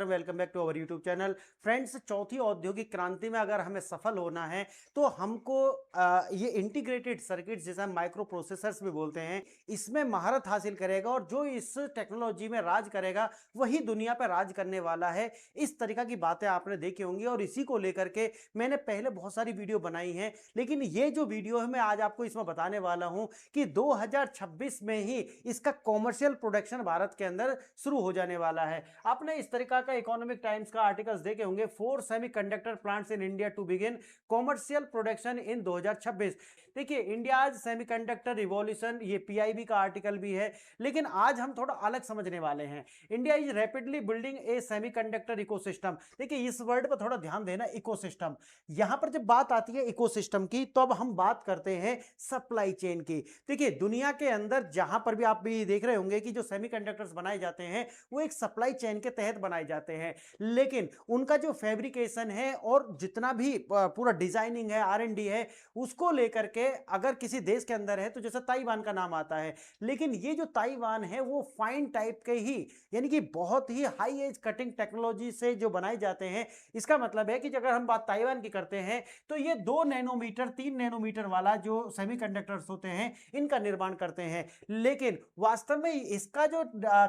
Mitra, welcome back to our YouTube channel. Friends, चौथी औद्योगिक क्रांति में अगर हमें सफल होना है तो हमको ये इंटीग्रेटेड सर्किट्स, जैसे हम माइक्रो प्रोसेसर्स भी बोलते हैं, इसमें महारत हासिल करेगा और जो इस टेक्नोलॉजी में राज करेगा वही दुनिया पर राज करने वाला है। इस तरीका की बातें आपने देखी होंगी और इसी को लेकर के मैंने पहले बहुत सारी वीडियो बनाई हैं, लेकिन ये जो वीडियो है मैं आज आपको इसमें बताने वाला हूं कि 2026 में ही इसका कॉमर्शियल प्रोडक्शन भारत के अंदर शुरू हो जाने वाला है। आपने इस तरीका का इकोनॉमिक टाइम्स का आर्टिकल्स देखे होंगे, 4 semiconductor plants in India to begin commercial production in 2026। देखिए, इंडिया आज सेमीकंडक्टर रिवॉल्यूशन, ये पीआईबी का आर्टिकल भी है, लेकिन आज हम थोड़ा अलग समझने वाले हैं। India is rapidly building A semiconductor ecosystem. देखिए, इस वर्ड पर थोड़ा ध्यान देना, इकोसिस्टम। यहां पर जब बात आती है इकोसिस्टम की तो अब हम बात करते हैं सप्लाई चेन की। देखिए, दुनिया के अंदर जहां पर भी आप भी देख रहे होंगे कि जो सेमीकंडक्टर्स बनाए जाते हैं वो एक सप्लाई चेन के तहत बनाए जाते हैं, लेकिन उनका जो फैब्रिकेशन है और जितना भी पूरा डिजाइनिंग है, आर&डी है, उसको लेकर के अगर किसी देश के अंदर है तो जैसे ताइवान का नाम आता है, लेकिन ये जो ताइवान है वो फाइन टाइप के ही, यानी कि बहुत ही हाई एज कटिंग टेक्नोलॉजी से जो बनाए जाते हैं। इसका मतलब है कि अगर हम बात ताइवान की करते हैं तो ये 2 नैनोमीटर 3 नैनोमीटर वाला जो सेमीकंडक्टर्स होते हैं इनका निर्माण करते हैं, लेकिन वास्तव में इसका जो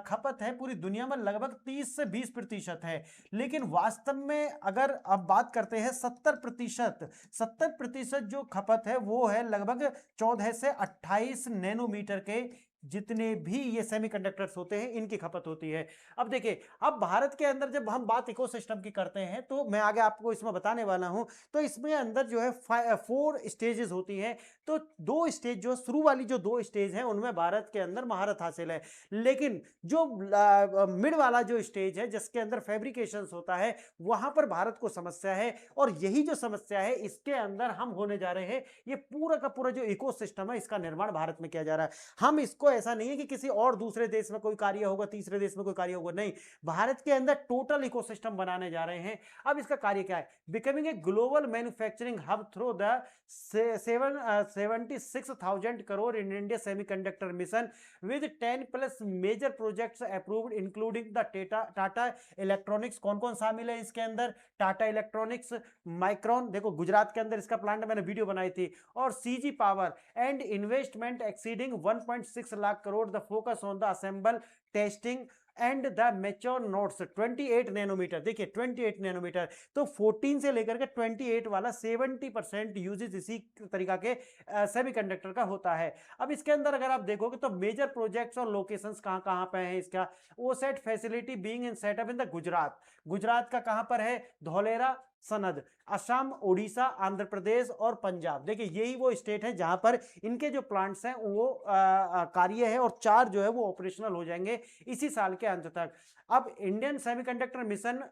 खपत है पूरी दुनिया में लगभग 30 से 20% है। लेकिन वास्तव में अगर अब बात करते हैं 70% जो खपत है वो है लगभग 14 से 28 नैनोमीटर के, जितने भी ये सेमीकंडक्टर्स होते हैं इनकी खपत होती है। अब देखिए, अब भारत के अंदर जब हम बात इकोसिस्टम की करते हैं तो मैं आगे आपको इसमें बताने वाला हूं, तो इसमें अंदर जो है 4 स्टेजेस होती हैं। तो 2 स्टेज, जो शुरू वाली जो 2 स्टेज हैं उनमें भारत के अंदर महारत हासिल है, लेकिन जो मिड वाला जो स्टेज है जिसके अंदर फैब्रिकेशन होता है वहां पर भारत को समस्या है। और यही जो समस्या है इसके अंदर हम होने जा रहे हैं, ये पूरा का पूरा जो इकोसिस्टम है इसका निर्माण भारत में किया जा रहा है। हम इसको ऐसा नहीं है कि किसी और दूसरे देश में कोई कार्य होगा, तीसरे देश में कोई कार्य होगा, नहीं, भारत के अंदर टोटल इकोसिस्टम बनाने जा रहे हैं। अब इसका कार्य क्या है? Becoming a global manufacturing hub through the 76,000 crore in India semiconductor mission with 10 plus major projects approved including the Tata electronics. कौन कौन शामिल है इसके अंदर? टाटा इलेक्ट्रॉनिक्स, माइक्रोन, देखो गुजरात के अंदर इसका प्लांट, मैंने वीडियो बनाई थी, और CG power and investment exceeding 1.6 lakh crore. The focus on the assemble testing and the mature nodes 28 nanometer. देखिए 28 नैनोमीटर, तो 14 से लेकर के 28 वाला 70% यूजेज इसी तरीका के सेमीकंडक्टर का होता है। अब इसके अंदर अगर आप देखोगे तो मेजर प्रोजेक्ट्स और लोकेशंस कहां कहां पे हैं इसका? OSAT facility being in setup in the Gujarat. Gujarat का कहां पर है? धौलेरा, सनद, असम, ओडिशा, आंध्र प्रदेश और पंजाब। देखिए, यही वो स्टेट है जहां पर इनके जो प्लांट्स हैं वो कार्य है, और 4 जो है वो ऑपरेशनल हो जाएंगे इसी साल के अंत तक। अब Indian semiconductor mission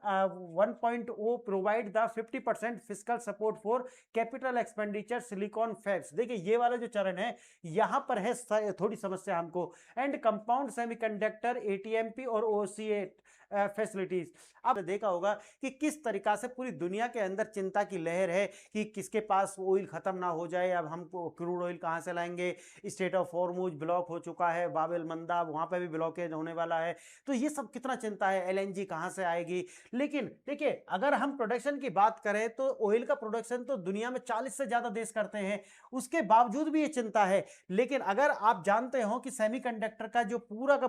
1.0 provide the 50% fiscal support for capital expenditure silicon fabs. देखिए, ये वाला जो चरण है यहां पर है थोड़ी समस्या हमको। एंड कंपाउंड सेमीकंडक्टर एटीएमपी और ओसीएट फैसिलिटीज। आपने देखा होगा कि किस तरीका से पूरी दुनिया के अंदर चिंता की लहर है कि किसके पास ऑयल खत्म ना हो जाए, अब हम क्रूड ऑयल कहां से लाएंगे, स्टेट ऑफ हॉर्मुज ब्लॉक हो चुका है, बाबेल मंदाब वहां पे भी ब्लॉकेज होने वाला है, तो ये सब कितना चिंता है, एलएनजी कहां से आएगी। लेकिन देखिए, अगर हम प्रोडक्शन की बात करें तो ऑयल का प्रोडक्शन तो दुनिया में 40 से ज्यादा देश करते हैं, उसके बावजूद भी ये चिंता है। लेकिन अगर आप जानते हो कि सेमीकंडक्टर का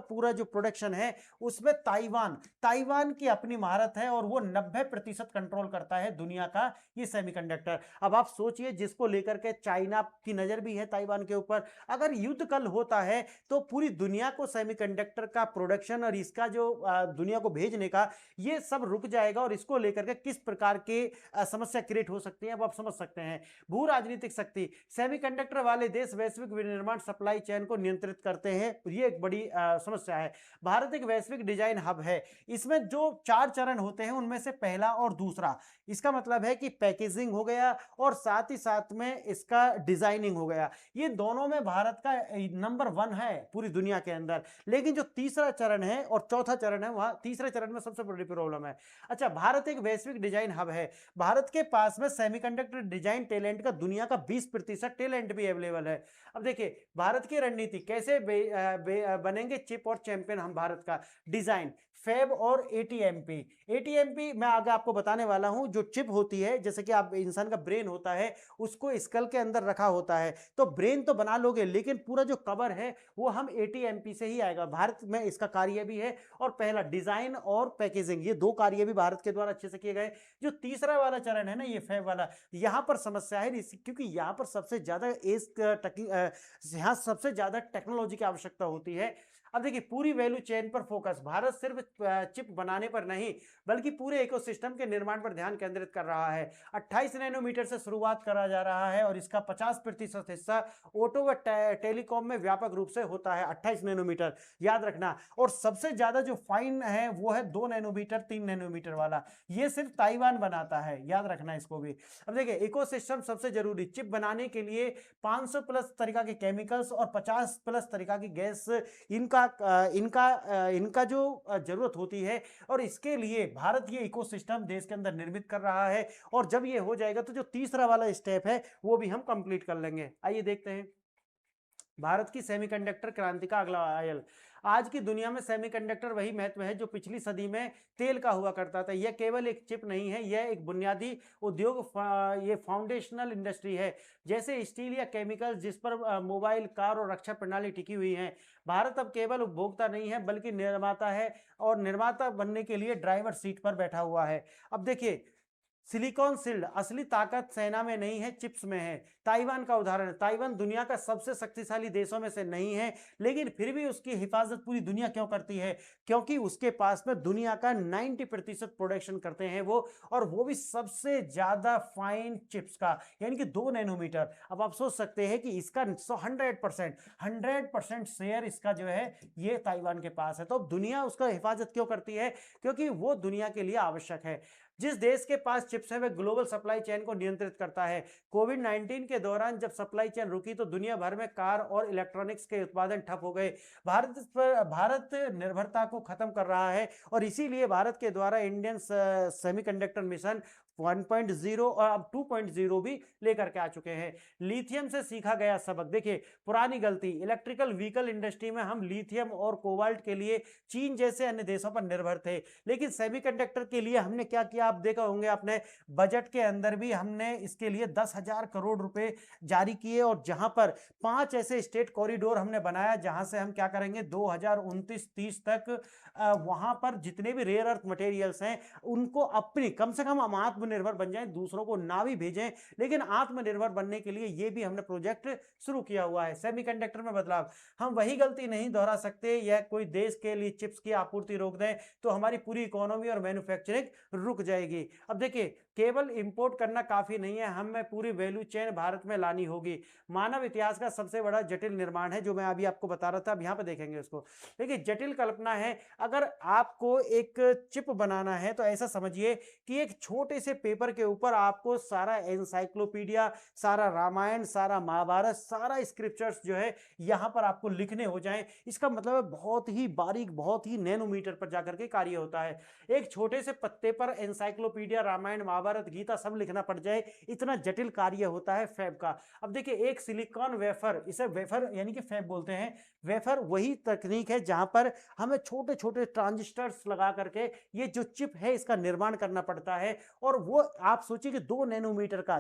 पूरा जो प्रोडक्शन है उसमें ताइवान की अपनी महारत है और वो 90% कंट्रोल करता है दुनिया का ये सेमीकंडक्टर। अब आप सोचिए, जिसको लेकर के चाइना की नजर भी है ताइवान के ऊपर, अगर युद्ध कल होता है तो पूरी दुनिया को सेमीकंडक्टर का प्रोडक्शन और इसका जो दुनिया को भेजने का ये सब रुक जाएगा, और इसको लेकर के किस प्रकार के समस्या क्रिएट हो सकती है अब आप समझ सकते हैं। भू राजनीतिक शक्ति, सेमीकंडक्टर वाले देश वैश्विक विनिर्माण सप्लाई चेन को नियंत्रित करते हैं, ये एक बड़ी समस्या है। भारत एक वैश्विक डिजाइन हब है, इसमें जो 4 चरण होते हैं उनमें से पहला और दूसरा, इसका मतलब है कि पैकेजिंग हो गया और साथ ही साथ में इसका डिजाइनिंग हो गया, ये दोनों में भारत का नंबर 1 है पूरी दुनिया के अंदर। लेकिन जो तीसरा चरण है और चौथा चरण है, वहां तीसरे चरण में सबसे बड़ी प्रॉब्लम है। अच्छा, भारत एक वैश्विक डिजाइन हब है, भारत के पास में सेमीकंडक्टर डिजाइन टैलेंट का दुनिया का 20% टैलेंट भी अवेलेबल है। अब देखिए, भारत की रणनीति कैसे बनेंगे चिप और चैंपियन हम भारत का? डिजाइन, फैब फैब और एटीएमपी। एटीएमपी मैं आगे आपको बताने वाला हूं। जो चिप होती है, जैसे कि आप इंसान का ब्रेन होता है, उसको स्कल के अंदर रखा होता है, तो ब्रेन तो बना लोगे लेकिन पूरा जो कवर है वो हम एटीएमपी से ही आएगा। भारत में इसका कार्य भी है। और पहला डिजाइन और पैकेजिंग, ये दो कार्य भी भारत के द्वारा अच्छे से किए गए। जो तीसरा वाला चरण है ना, ये फैब वाला, यहां पर समस्या है क्योंकि यहां पर सबसे ज्यादा यहाँ सबसे ज्यादा टेक्नोलॉजी की आवश्यकता होती है। अब देखिए, पूरी वैल्यू चेन पर फोकस। भारत सिर्फ चिप बनाने पर नहीं बल्कि पूरे इकोसिस्टम के निर्माण पर ध्यान केंद्रित कर रहा है। 28 नैनोमीटर से शुरुआत करा जा रहा है और इसका 50% हिस्सा ऑटो व टेलीकॉम में व्यापक रूप से होता है। 28 नैनोमीटर याद रखना। और सबसे ज्यादा जो फाइन है वो है 2 नैनोमीटर 3 नैनोमीटर वाला, ये सिर्फ ताइवान बनाता है, याद रखना इसको भी। अब देखिए, इकोसिस्टम सबसे जरूरी, चिप बनाने के लिए 500 प्लस तरीका के केमिकल्स और 50 प्लस तरीका की गैस, इनका जो जरूरत होती है। और इसके लिए भारत ये इकोसिस्टम देश के अंदर निर्मित कर रहा है। और जब ये हो जाएगा तो जो तीसरा वाला स्टेप है वो भी हम कंप्लीट कर लेंगे। आइए देखते हैं भारत की सेमीकंडक्टर क्रांति का अगला आयल। आज की दुनिया में सेमीकंडक्टर वही महत्व है जो पिछली सदी में तेल का हुआ करता था। यह केवल एक चिप नहीं है, यह एक बुनियादी उद्योग, ये फाउंडेशनल इंडस्ट्री है, जैसे स्टील या केमिकल जिस पर मोबाइल, कार और रक्षा प्रणाली टिकी हुई है। भारत अब केवल उपभोक्ता नहीं है बल्कि निर्माता है, और निर्माता बनने के लिए ड्राइवर सीट पर बैठा हुआ है। अब देखिए, सिलिकॉन शील्ड, असली ताकत सेना में नहीं है, चिप्स में है। ताइवान का उदाहरण, ताइवान दुनिया का सबसे शक्तिशाली देशों में से नहीं है, लेकिन फिर भी उसकी हिफाजत पूरी दुनिया क्यों करती है? क्योंकि उसके पास में दुनिया का 90% प्रोडक्शन करते हैं वो, और वो भी सबसे ज्यादा फाइन चिप्स का, यानी कि 2 नैनोमीटर। अब आप सोच सकते हैं कि इसका 100% शेयर इसका जो है ये ताइवान के पास है। तो अब दुनिया उसका हिफाजत क्यों करती है? क्योंकि वो दुनिया के लिए आवश्यक है। जिस देश के पास चिप्स है वह ग्लोबल सप्लाई चेन को नियंत्रित करता है। कोविड-19 के दौरान जब सप्लाई चेन रुकी तो दुनिया भर में कार और इलेक्ट्रॉनिक्स के उत्पादन ठप हो गए। भारत निर्भरता को खत्म कर रहा है, और इसीलिए भारत के द्वारा इंडियन सेमीकंडक्टर मिशन 1.0 और अब 2.0 भी लेकर के आ चुके हैं। लिथियम से सीखा गया सबक, देखिए पुरानी गलती, इलेक्ट्रिकल व्हीकल इंडस्ट्री में हम लिथियम और कोबाल्ट के लिए चीन जैसे अन्य देशों पर निर्भर थे, लेकिन सेमीकंडक्टर के लिए हमने क्या किया? आप देखा होंगे अपने बजट के अंदर भी हमने इसके लिए 10,000 करोड़ रुपए जारी किए, और जहां पर 5 ऐसे स्टेट कॉरिडोर हमने बनाया जहां से हम क्या करेंगे 2029-30 तक वहां पर जितने भी रेयर अर्थ मटेरियल्स हैं उनको अपनी, कम से कम हम आत्मनिर्भर बन जाएं, दूसरों को ना भी भेजें, लेकिन आत्मनिर्भर बनने के लिए ये भी हमने प्रोजेक्ट शुरू किया हुआ है। सेमीकंडक्टर में बदलाव, हम वही गलती नहीं दोहरा सकते, या कोई देश के लिए चिप्स की आपूर्ति रोक दें तो हमारी पूरी इकोनॉमी और मैन्युफैक्चरिंग रुक जाएगी। अब देखिए, केवल इंपोर्ट करना काफी नहीं है, हमें पूरी वैल्यू चेन भारत में लानी होगी। मानव इतिहास का सबसे बड़ा जटिल निर्माण है जो मैं अभी आपको बता रहा था, अब यहां पर देखेंगे उसको। देखिए, जटिल कल्पना है, अगर आपको एक चिप बनाना है तो ऐसा समझिए कि एक छोटे से पेपर के ऊपर आपको सारा एनसाइक्लोपीडिया, सारा रामायण, सारा महाभारत, सारा स्क्रिप्चर्स जो है यहां पर आपको लिखने हो जाएं। इसका मतलब है बहुत ही बारीक, बहुत ही नैनोमीटर पर जाकर के कार्य होता है। एक छोटे से पत्ते पर एनसाइक्लोपीडिया, रामायण, महाभारत, गीता सब लिखना पड़ जाए, इतना जटिल कार्य होता है फैब का। अब देखिए, एक सिलिकॉन वेफर, इसे वेफर यानी कि फैब बोलते हैं। वेफर वही तकनीक है जहां पर हमें छोटे छोटे ट्रांजिस्टर्स लगा करके ये जो चिप है इसका निर्माण करना पड़ता है। और वो आप सोचिए कि 2 नैनोमीटर का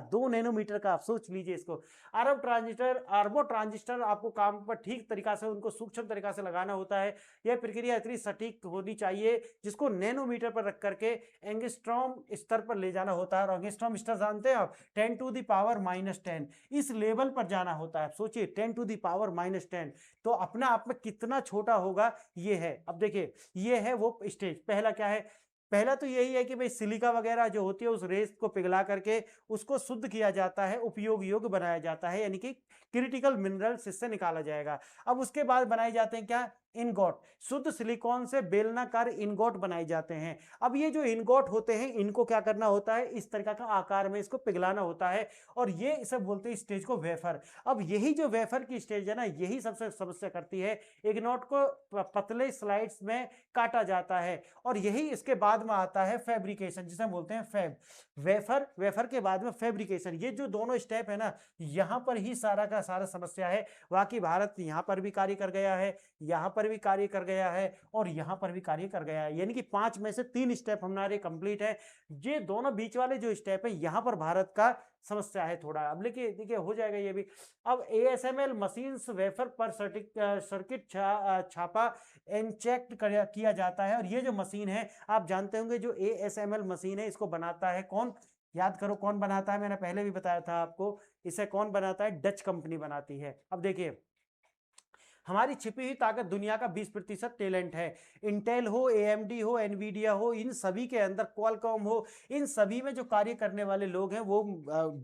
आप सोच लीजिए इसको। अरबों ट्रांजिस्टर आपको काम पर ठीक तरीका से, उनको सूक्ष्म तरीका से लगाना होता है। यह प्रक्रिया इतनी सटीक होनी चाहिए जिसको नैनोमीटर पर रख करके एंगस्ट्रॉम स्तर पर ले जाना होता है। और एंगस्ट्रॉम स्तर जानते हैं आप, 10⁻⁻10, इस लेवल पर जाना होता है। सोचिए 10⁻⁻10, तो अपना आप में कितना छोटा होगा ये है। अब देखिए, ये है वो स्टेज। पहला क्या है? पहला तो यही है कि भाई सिलिका वगैरह जो होती है उस रेत को पिघला करके उसको शुद्ध किया जाता है, उपयोग योग्य बनाया जाता है, यानी कि क्रिटिकल मिनरल्स इससे निकाला जाएगा। अब उसके बाद बनाए जाते हैं क्या? इनगोट। शुद्ध सिलिकॉन से बेलनाकार इनगोट बनाए जाते हैं। अब ये जो इनगोट होते हैं इनको क्या करना होता है? इस तरह का आकार में इसको पिघलाना होता है, और ये इसे बोलते हैं स्टेज को वेफर। अब यही जो वेफर की स्टेज है ना, यही सबसे समस्या करती है। इग्नोट को पतले स्लाइड्स में काटा जाता है, और यही इसके बाद में आता है फैब्रिकेशन, जिसे बोलते हैं फैब। वेफर के बाद में फैब्रिकेशन, ये जो दोनों स्टेप है ना, यहां पर ही सारा का सारा समस्या है। बाकी भारत यहां पर भी कार्य कर गया है, यहां पर पर भी कार्य कर गया है और यहाँ पर भी कार्य कर गया है, यानी कि 5 में से 3 स्टेप हमारे कंप्लीट है। ये दोनों बीच वाले जो स्टेप है यहाँ पर भारत का समस्या है थोड़ा। अब देखिए देखिए हो जाएगा ये भी। अब ASML मशीन्स वेफर पर सर्किट छापा इंजेक्ट किया जाता है, और ये जो मशीन है आप जानते होंगे, जो ASML मशीन है इसको बनाता है कौन, याद करो कौन बनाता है, मैंने पहले भी बताया था आपको, इसे कौन बनाता है, डच कंपनी बनाती है। अब देखिए हमारी छिपी हुई ताकत दुनिया का 20% टैलेंट है। इंटेल हो, AMD हो, एनवीडिया हो, इन सभी के अंदर क्वालकॉम हो, इन सभी में जो कार्य करने वाले लोग हैं वो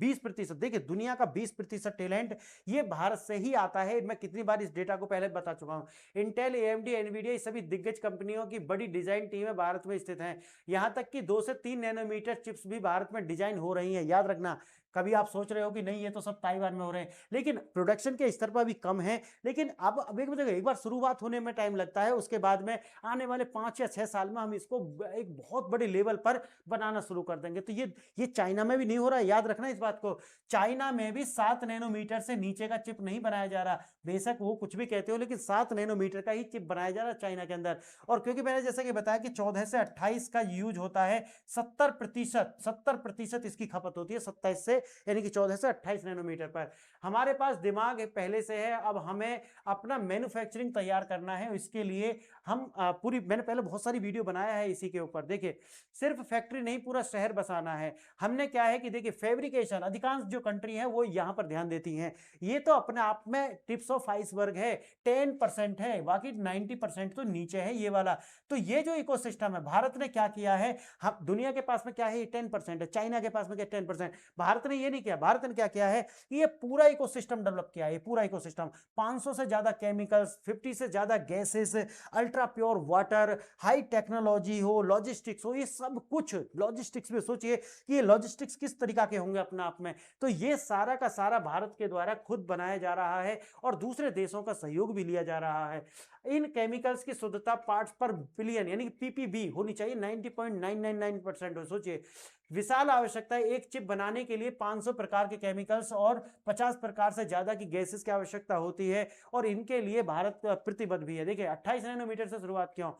20%, देखिए दुनिया का 20% टैलेंट ये भारत से ही आता है। मैं कितनी बार इस डेटा को पहले बता चुका हूँ। इंटेल, AMD, एनवीडिया, ये सभी दिग्गज कंपनियों की बड़ी डिजाइन टीमें भारत में स्थित हैं। यहाँ तक कि 2 से 3 नैनोमीटर चिप्स भी भारत में डिजाइन हो रही हैं, याद रखना। कभी आप सोच रहे हो कि नहीं ये तो सब ताइवान में हो रहे हैं, लेकिन प्रोडक्शन के स्तर पर भी कम है। लेकिन अब एक बार शुरुआत होने में टाइम लगता है, उसके बाद में आने वाले 5 या 6 साल में हम इसको एक बहुत बड़े लेवल पर बनाना शुरू कर देंगे। तो ये चाइना में भी नहीं हो रहा है, याद रखना इस बात को। चाइना में भी 7 नैनोमीटर से नीचे का चिप नहीं बनाया जा रहा, बेशक वो कुछ भी कहते हो, लेकिन 7 नैनोमीटर का ही चिप बनाया जा रहा है चाइना के अंदर। और क्योंकि मैंने जैसे कि बताया कि 14 से 28 का यूज होता है, 70% इसकी खपत होती है 27 से, यानी कि 14 से 28 नैनोमीटर पर। हमारे पास दिमाग पहले से है, अब हमें अपना मैन्युफैक्चरिंग तैयार करना है। इसके लिए हम मैंने पहले बहुत सारी वीडियो बनाया है इसी के ऊपर। देखिए सिर्फ फैक्ट्री नहीं, पूरा शहर बसाना है। हमने क्या है कि देखिए फैब्रिकेशन, अधिकांश जो कंट्री है वो यहाँ पर ध्यान देती हैं। ये तो अपने आप में टिप्स ऑफ आइसबर्ग है, 10% है, बाकी 90% तो नीचे है ये वाला। तो ये जो इकोसिस्टम है, भारत ने क्या किया है, हम दुनिया के पास में क्या है, 10% है, चाइना के पास में क्या 10%। भारत ने ये नहीं किया, भारत ने क्या किया है, ये पूरा इकोसिस्टम डेवलप किया है, ये पूरा इकोसिस्टम। 500 से ज्यादा केमिकल्स, 50 से ज्यादा gases, ultra pure water, high technology हो, लॉजिस्टिक्स हो, ये सब कुछ लॉजिस्टिक्स में सोचिए कि ये लॉजिस्टिक्स किस तरीका के होंगे अपना आप में। तो ये सारा का सारा भारत के द्वारा खुद बनाया जा रहा है और दूसरे देशों का सहयोग भी लिया जा रहा है। इन केमिकल्स की शुद्धता पार्ट्स पर बिलियन यानी कि PPB होनी चाहिए 90.999% हो। सोचिए विशाल आवश्यकता है, एक चिप बनाने के लिए 500 प्रकार के केमिकल्स और 50 प्रकार से ज्यादा की गैसेस की आवश्यकता होती है, और इनके लिए भारत प्रतिबद्ध भी है। देखिए 28 नैनोमीटर से शुरुआत क्यों,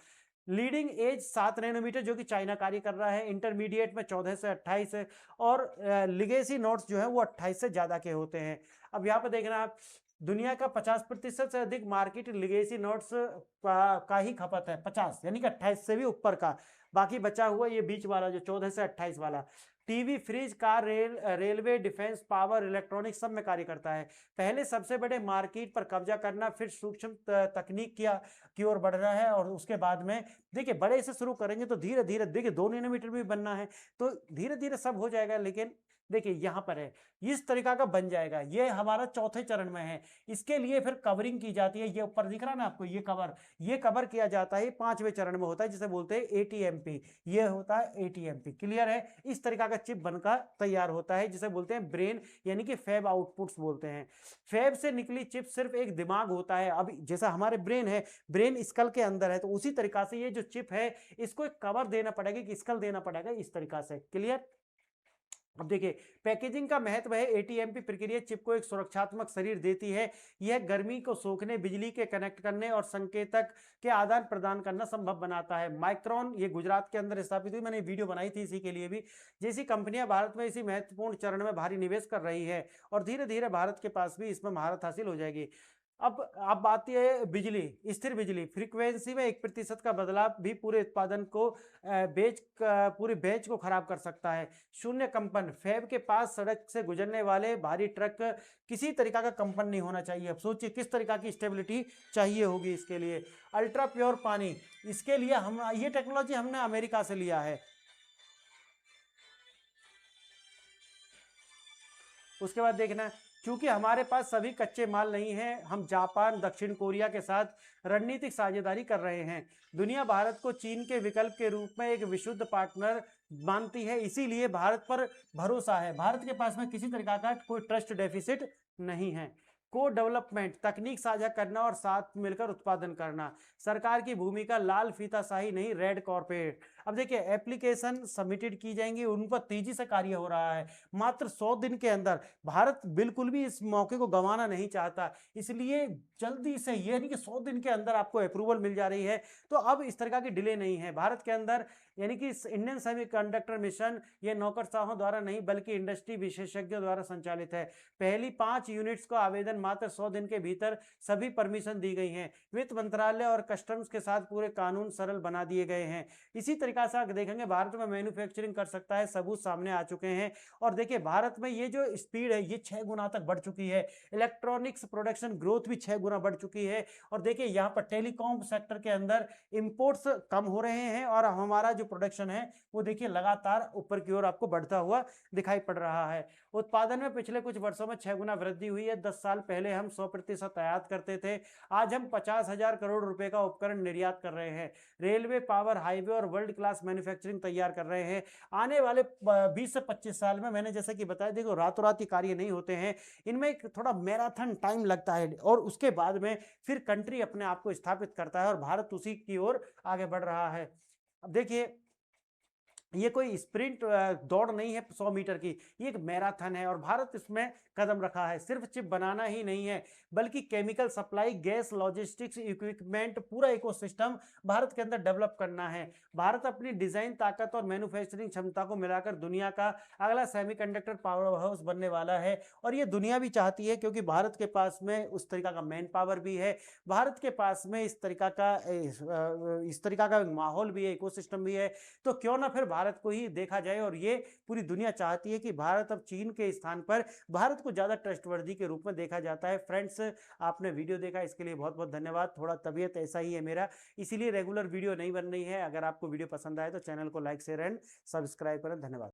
लीडिंग एज 7 नैनोमीटर जो कि चाइना कार्य कर रहा है, इंटरमीडिएट में 14 से 28 है, और लिगेसी नोड्स जो है वो 28 से ज्यादा के होते हैं। अब यहाँ पर देखना आप, दुनिया का 50% से अधिक मार्केट लिगेसी नोट्स का ही खपत है, 50 यानी कि 28 से भी ऊपर का। बाकी बचा हुआ ये बीच वाला जो 14 से 28 वाला। TV, fridge, car, railway, defence, power, electronics सब में कार्य करता है। पहले सबसे बड़े मार्केट पर कब्जा करना, फिर सूक्ष्म तकनीक की ओर बढ़ना है, और उसके बाद में देखिए बड़े से शुरू करेंगे तो धीरे धीरे, देखिए 2 नैनोमीटर भी बनना है तो धीरे धीरे सब हो जाएगा। लेकिन देखिए यहाँ पर है, इस तरीका का बन जाएगा, ये हमारा चौथे चरण में है। इसके लिए फिर कवरिंग की जाती है, ये ऊपर दिख रहा है ना आपको, ये कवर किया जाता है, 5वें चरण में होता है, जिसे बोलते हैं ATMP। ये होता है ATMP, क्लियर है। इस तरीका का चिप बनकर तैयार होता है, जिसे बोलते हैं ब्रेन, यानी कि फैब आउटपुट्स बोलते हैं। फैब से निकली चिप सिर्फ एक दिमाग होता है। अब जैसा हमारे ब्रेन है, ब्रेन स्कल के अंदर है, तो उसी तरीका से ये जो चिप है इसको एक कवर देना पड़ेगा, कि स्कल देना पड़ेगा, इस तरीका से, क्लियर। अब देखिए पैकेजिंग का महत्व है। ATMP प्रक्रिया चिप को एक सुरक्षात्मक शरीर देती है। यह गर्मी को सोखने, बिजली के कनेक्ट करने और संकेतक के आदान प्रदान करना संभव बनाता है। माइक्रोन, ये गुजरात के अंदर स्थापित हुई, मैंने वीडियो बनाई थी इसी के लिए भी। जैसी कंपनियां भारत में इसी महत्वपूर्ण चरण में भारी निवेश कर रही है, और धीरे धीरे भारत के पास भी इसमें महारत हासिल हो जाएगी। अब बात यह है बिजली, स्थिर बिजली, फ्रीक्वेंसी में 1% का बदलाव भी पूरे उत्पादन को पूरे बैच को खराब कर सकता है। शून्य कंपन, फैब के पास सड़क से गुजरने वाले भारी ट्रक किसी तरीका का कंपन नहीं होना चाहिए। अब सोचिए किस तरीका की स्टेबिलिटी चाहिए होगी इसके लिए। अल्ट्रा प्योर पानी, इसके लिए हम ये टेक्नोलॉजी हमने अमेरिका से लिया है। उसके बाद देखना, क्योंकि हमारे पास सभी कच्चे माल नहीं है, हम जापान, दक्षिण कोरिया के साथ रणनीतिक साझेदारी कर रहे हैं। दुनिया भारत को चीन के विकल्प के रूप में एक विशुद्ध पार्टनर मानती है, इसीलिए भारत पर भरोसा है। भारत के पास में किसी तरह का कोई ट्रस्ट डेफिसिट नहीं है। को डेवलपमेंट, तकनीक साझा करना और साथ मिलकर उत्पादन करना। सरकार की भूमिका लाल फीताशाही नहीं, रेड कॉर्पोरेट। अब देखिए एप्लीकेशन सबमिटेड की जाएंगी, उन पर तेजी से कार्य हो रहा है मात्र 100 दिन के अंदर। भारत बिल्कुल भी इस मौके को गंवाना नहीं चाहता, इसलिए जल्दी से, ये नहीं कि 100 दिन के अंदर आपको अप्रूवल मिल जा रही है, तो अब इस तरह की डिले नहीं है भारत के अंदर। यानी कि इंडियन सेमीकंडक्टर मिशन ये नौकरशाहों द्वारा नहीं बल्कि इंडस्ट्री विशेषज्ञों द्वारा संचालित है। पहली 5 यूनिट्स को आवेदन मात्र 100 दिन के भीतर सभी परमिशन दी गई हैं। वित्त मंत्रालय और कस्टम्स के साथ पूरे कानून सरल बना दिए गए हैं। इसी तरीका से आप देखेंगे भारत में मैन्युफैक्चरिंग कर सकता है, सबूत सामने आ चुके हैं। और देखिए भारत में ये जो स्पीड है ये 6 गुना तक बढ़ चुकी है। इलेक्ट्रॉनिक्स प्रोडक्शन ग्रोथ भी 6 गुना बढ़ चुकी है। और देखिए यहाँ पर टेलीकॉम सेक्टर के अंदर इंपोर्ट्स कम हो रहे हैं और हमारा जो प्रोडक्शन है वो देखिए लगातार ऊपर की ओर आपको बढ़ता हुआ दिखाई पड़ रहा है। उत्पादन में पिछले कुछ वर्षों में 6 गुना वृद्धि हुई है। 10 साल पहले हम 100% आयात करते थे, आज हम 50,000 करोड़ रुपए का उपकरण निर्यात कर रहे हैं। रेलवे, पावर, हाईवे और वर्ल्ड क्लास मैन्युफैक्चरिंग तैयार कर रहे हैं। आने वाले 20 से 25 साल में, मैंने जैसे कि बताया, देखो रातों रात ही कार्य नहीं होते हैं, इनमें एक थोड़ा मैराथन टाइम लगता है और उसके बाद में फिर कंट्री अपने आप को स्थापित करता है और भारत उसी की ओर आगे बढ़ रहा है। अब देखिए ये कोई स्प्रिंट दौड़ नहीं है 100 मीटर की, ये एक मैराथन है और भारत इसमें कदम रखा है। सिर्फ चिप बनाना ही नहीं है बल्कि chemical supply, gas, logistics, equipment, पूरा इकोसिस्टम भारत के अंदर डेवलप करना है। भारत अपनी डिजाइन ताकत और मैन्युफैक्चरिंग क्षमता को मिलाकर दुनिया का अगला सेमीकंडक्टर पावर हाउस बनने वाला है और ये दुनिया भी चाहती है, क्योंकि भारत के पास में उस तरीका का मैन पावर भी है, भारत के पास में इस तरीका का माहौल भी है, इकोसिस्टम भी है। तो क्यों ना फिर भारत को ही देखा जाए और ये पूरी दुनिया चाहती है कि भारत अब चीन के स्थान पर भारत को ज्यादा ट्रस्टवर्दी के रूप में देखा जाता है। फ्रेंड्स, आपने वीडियो देखा इसके लिए बहुत बहुत धन्यवाद। थोड़ा तबीयत ऐसा ही है मेरा, इसीलिए रेगुलर वीडियो नहीं बन रही है। अगर आपको वीडियो पसंद आए तो चैनल को लाइक, शेयर एंड सब्सक्राइब करें। धन्यवाद।